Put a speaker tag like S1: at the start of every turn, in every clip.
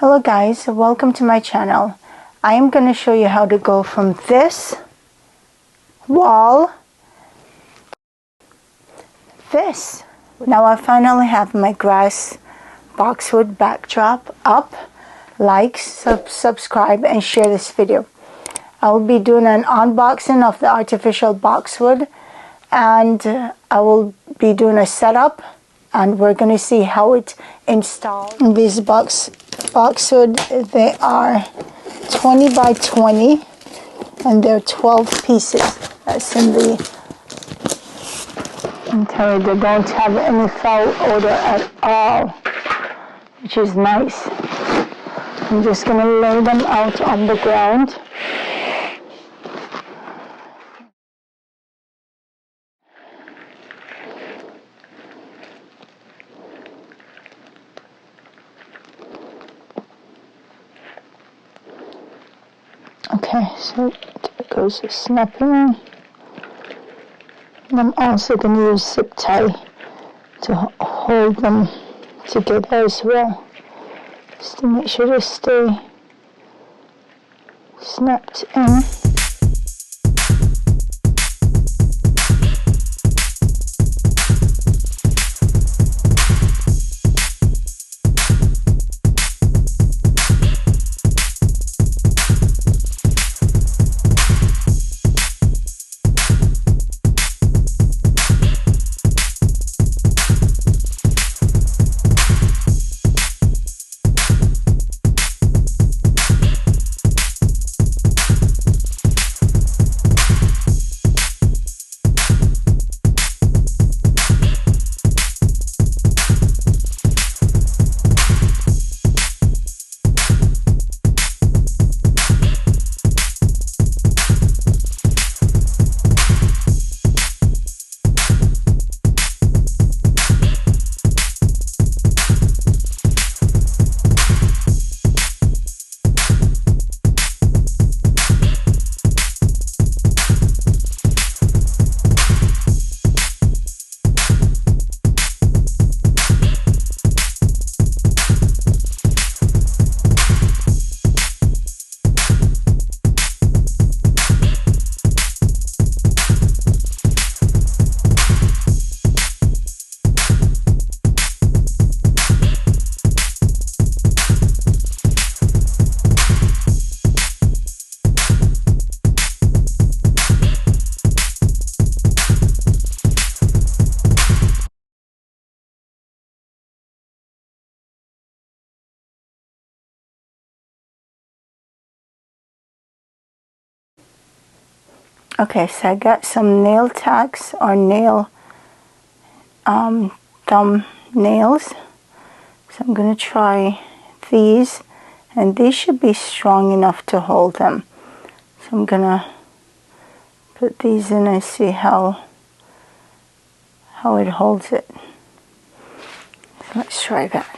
S1: Hello guys, welcome to my channel. I am going to show you how to go from this wall this. Now I finally have my grass boxwood backdrop up. Like, subscribe and share this video. I will be doing an unboxing of the artificial boxwood, and I will be doing a setup, and we're going to see how it installs. These boxwood, they are 20 by 20 and they're 12 pieces. That's in the, I'm telling you, they don't have any foul odor at all, which is nice. I'm just going to lay them out on the ground. Okay, so there goes the snapping. And I'm also going to use zip tie to hold them together as well, just to make sure they stay snapped in. Okay, so I got some nail tacks or nail thumb nails. So I'm going to try these, and these should be strong enough to hold them. So I'm going to put these in and see how it holds it. So let's try that.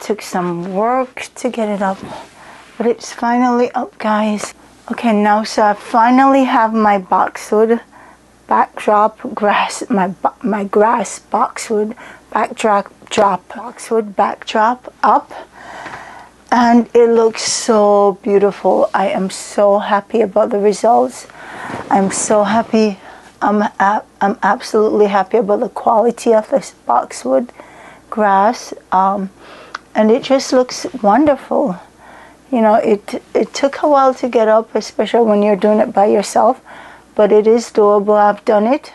S1: took some work to get it up, but it's finally up, guys. Okay, now so I finally have my boxwood backdrop grass, my grass boxwood backdrop up, and it looks so beautiful. I am so happy about the results. I'm so happy. I'm absolutely happy about the quality of this boxwood grass, and it just looks wonderful. You know, it took a while to get up, especially when you're doing it by yourself, but it is doable. I've done it.